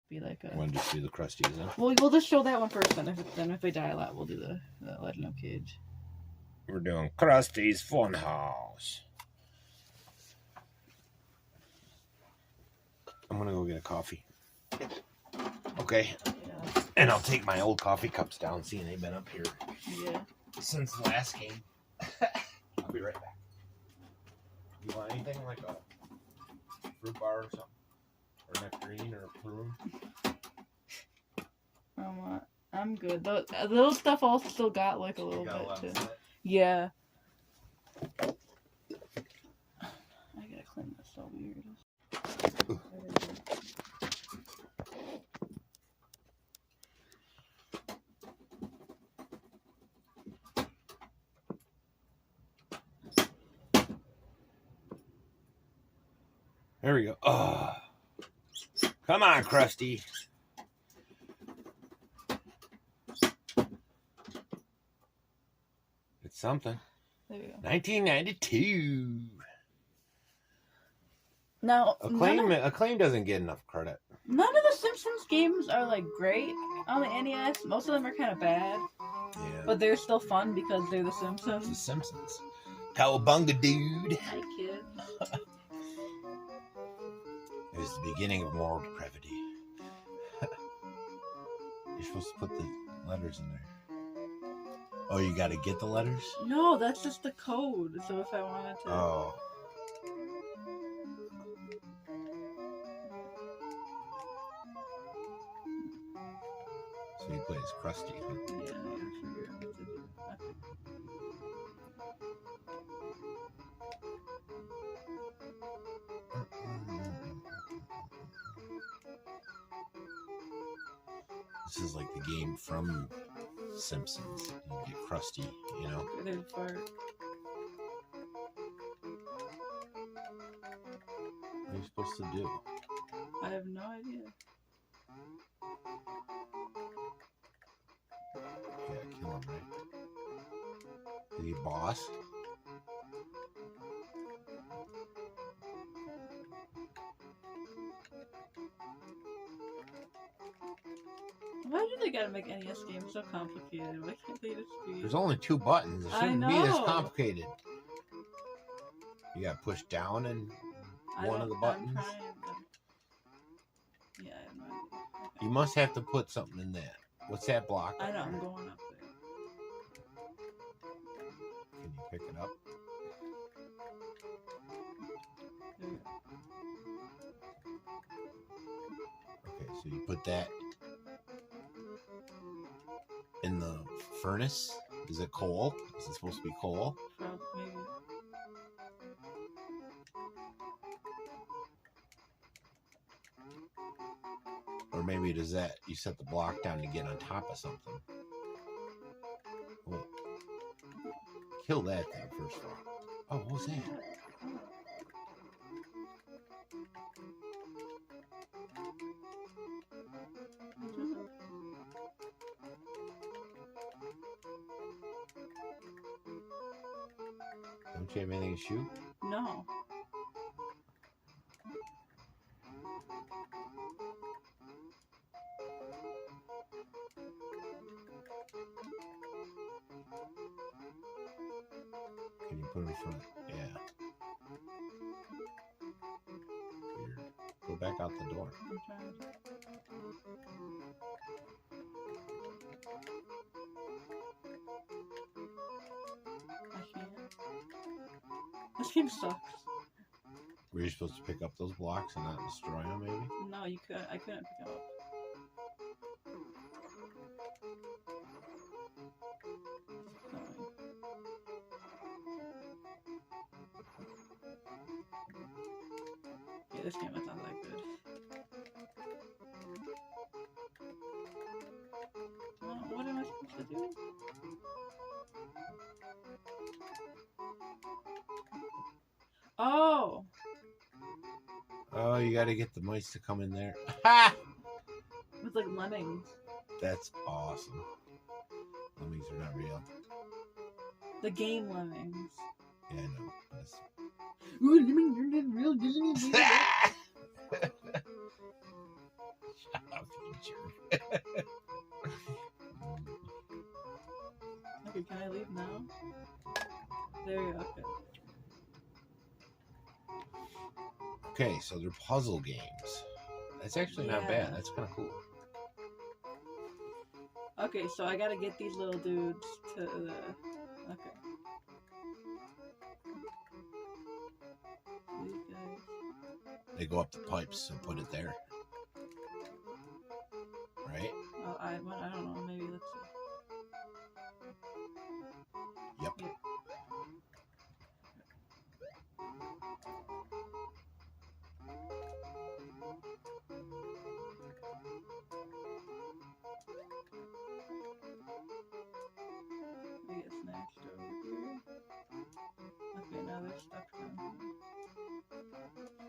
be like a. I want to just do the Krusties, huh? We'll just show that one first. Then if they die a lot, we'll do the Legend of Kage. We're doing Krusty's Funhouse. I'm gonna go get a coffee. Okay. Yeah. And I'll take my old coffee cups down, seeing they've been up here since the last game. I'll be right back. You want anything like a fruit bar or something? Or nectarine or a prune? I'm good. The little stuff also still got like a little bit too. Yeah. I gotta clean this so weird. There we go. Oh. Come on, Krusty. It's something. There we go. 1992. Now, Acclaim doesn't get enough credit. None of the Simpsons games are like great on the NES. Most of them are kind of bad. Yeah. But they're still fun because they're the Simpsons. The Simpsons. Cowabunga, dude. Hi, kids. It was the beginning of moral depravity. You're supposed to put the letters in there. Oh, you gotta get the letters? No, that's just the code. So if I wanted to... Oh. So he plays Krusty. Yeah, I gotta figure out what to do. This is like the game from Simpsons. You get Krusty, you know? There's Bart. What are you supposed to do? I have no idea. Yeah, kill him, right? Is he boss? Why do they gotta make NES games so complicated? Why can't they just be... There's only 2 buttons. It shouldn't be this complicated. You gotta push down and one of the buttons. Yeah, I have no idea. Okay. You must have to put something in that. What's that block? I know, I'm going up there. Can you pick it up? There we go. Okay, so you put that in the furnace. Is it coal? Is it supposed to be coal? Maybe. Or maybe does that, you set the block down to get on top of something. Well, kill that thing first of all. Oh, what was that? Don't you have anything to shoot? No. Can you put it in front? Yeah. Weird. Go back out the door. I'm trying to... I can't. This game sucks. Were you supposed to pick up those blocks and not destroy them, maybe? No, you could. I couldn't pick them up. Yeah, this game is not that good. What am I supposed to do? Oh! Oh, you gotta get the mice to come in there. Ha! It's like lemmings. That's awesome. Lemmings are not real. The game lemmings. Yeah, I know. That's... Ooh, lemmings are not real. Shut up. Okay, can I leave now? There you go. Okay. Okay, so they're puzzle games. That's actually not bad. That's kind of cool. Okay, so I gotta get these little dudes to the... Okay. These guys. They go up the pipes, so put it there. Right? Oh, I don't know. Maybe let's see. Yep. They get snatched over here. Okay, now they're stuck down here. So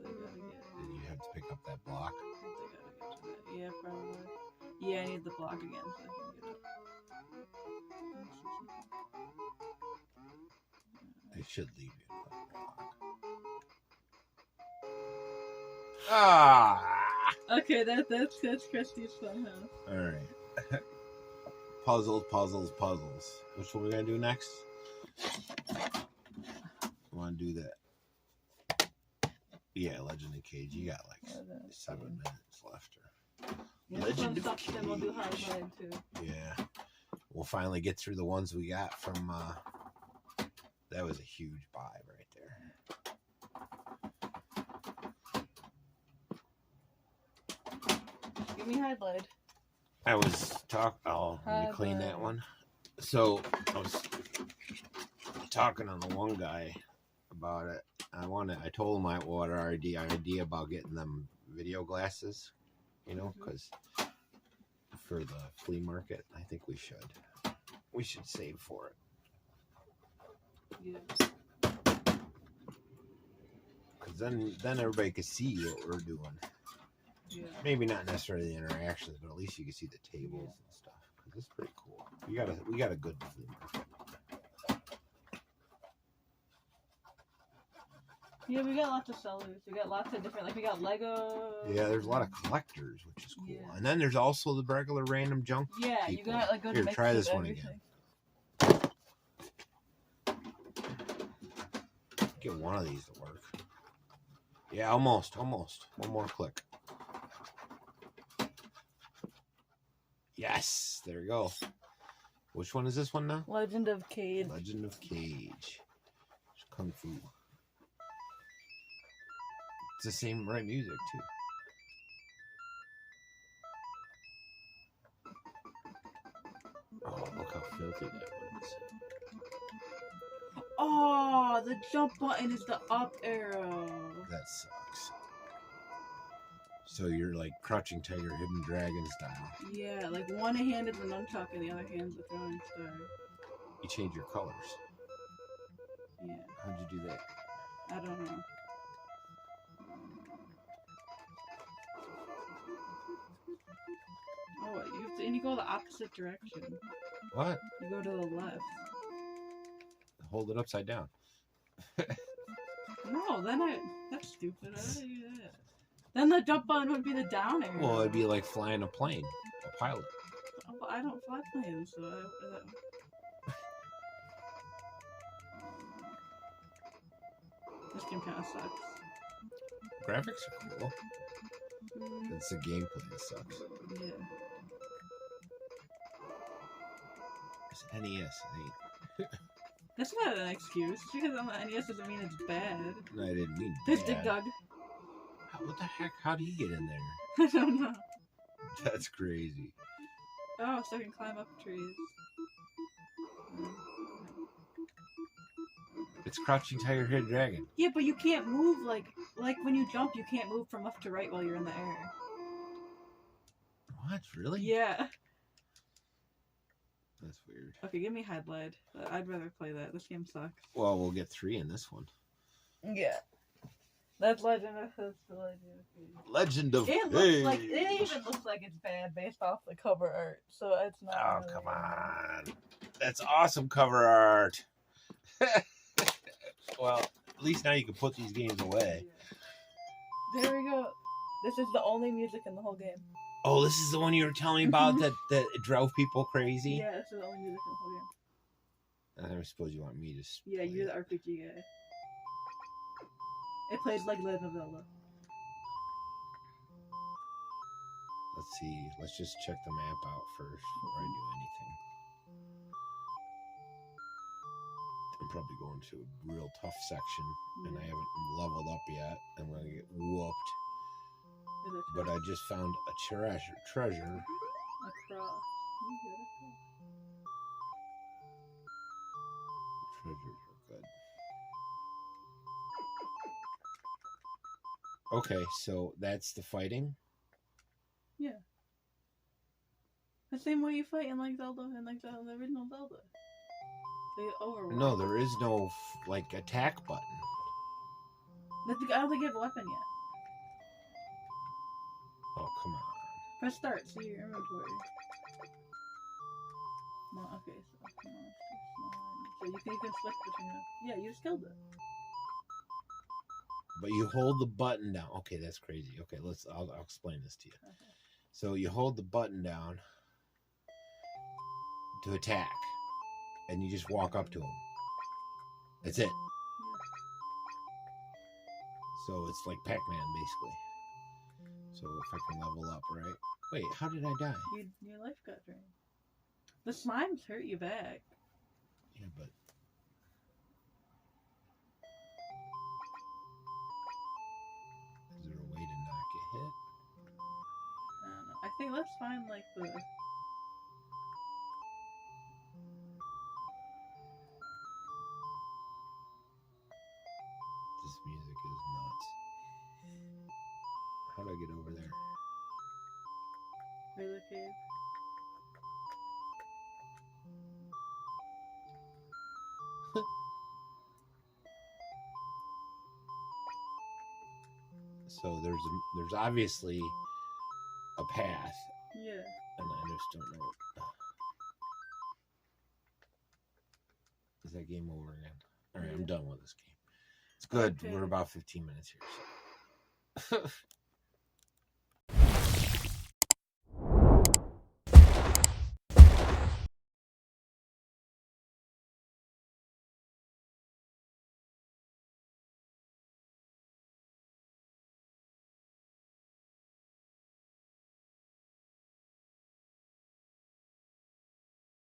they gotta get... Did you have to pick up that block? They gotta get to that. Yeah, probably. Yeah, I need the block again so I can get up. They should leave you another block. Ah! Okay, that's Krusty's funhouse. Alright. Puzzles. Which one we gonna do next? We wanna do that. Yeah, Legend of Kage. You got like 7 minutes left. Legend of Kage. Then we'll do HYDLIDE too. Yeah. We'll finally get through the ones we got from that was a huge buy right there. Give me HYDLIDE. I was let me clean that one. So I was talking to the one guy about it. I told him what our idea about getting them video glasses, you know, because for the flea market, I think we should save for it. Yeah. Because then everybody could see what we're doing. Yeah. Maybe not necessarily the interactions, but at least you can see the tables and stuff. Because it's pretty cool. We got a good flea market. Yeah, we got lots of sellers. We got lots of different, like we got Lego. Yeah, there's a lot of collectors, which is cool. Yeah. And then there's also the regular random junk. Yeah, people. you got like good Here, mix try of this one everything. again. Get one of these to work. Yeah, almost. One more click. Yes, there you go. Which one is this one now? Legend of Kage. Legend of Kage. Kung Fu. It's the same right music too. Oh, look how filthy that one is. Oh, the jump button is the up arrow. That sucks. So you're like Crouching Tiger, Hidden Dragon style. Yeah, like one hand is the nunchuck and the other hand's the throwing star. You change your colors. Yeah. How'd you do that? I don't know. Oh, and you go the opposite direction. What? You go to the left. Hold it upside down. No, that's stupid. I don't do that. Then the jump button would be the down arrow. Well, it'd be like flying a plane, a pilot. Oh, but I don't fly planes, so this game kind of sucks. Graphics are cool. It's the gameplay that sucks. Yeah. It's NES. That's not an excuse. Just because I'm on NES doesn't mean it's bad. No, I didn't mean There's bad. Dig Dug. What the heck? How do you get in there? I don't know. That's crazy. Oh, so I can climb up trees. It's Crouching Tiger, Hidden Dragon. Yeah, but you can't move like when you jump, you can't move from left to right while you're in the air. What? Really? Yeah. That's weird. Okay, give me HYDLIDE. I'd rather play that. This game sucks. Well, we'll get 3 in this one. Yeah. That's Legend of Kage. Legend of It looks like it even looks like it's bad based off the cover art, so it's not. Oh, really come bad. on. That's awesome cover art. Well, at least now you can put these games away. Yeah. There we go. This is the only music in the whole game. Oh, this is the one you were telling me about that drove people crazy? Yeah, this is the only music in the whole game. I suppose you want me to... Yeah, you're the RPG guy. It plays like Legend of Zelda. Let's see. Let's just check the map out first before I do anything. I'm probably going to a real tough section, and I haven't leveled up yet. I'm going to get whooped. But I just found a treasure. A cross. Treasures are good. Okay, so that's the fighting? Yeah. The same way you fight in like Zelda and like the original Zelda. They overwork. No, there is no like attack button. I don't think you have a weapon yet. Oh, come on. Press start, see your inventory. No, okay, so come on. So you can switch between them. Yeah, you just killed it. But you hold the button down. Okay, that's crazy. Okay, I'll explain this to you. Okay. So you hold the button down to attack, and you just walk up to him. That's it. Yeah. So it's like Pac-Man, basically. So if I can level up, right? Wait, how did I die? Your life got drained. The slimes hurt you back. Yeah, but... Is there a way to not get hit? I don't know. I think let's find, like, the... This music is nuts. How do I get over there? Trailer cave. So there's obviously a path. Yeah. And I just don't know. Is that game over again? All right, I'm done with this game. It's good. Okay. We're about 15 minutes here. So.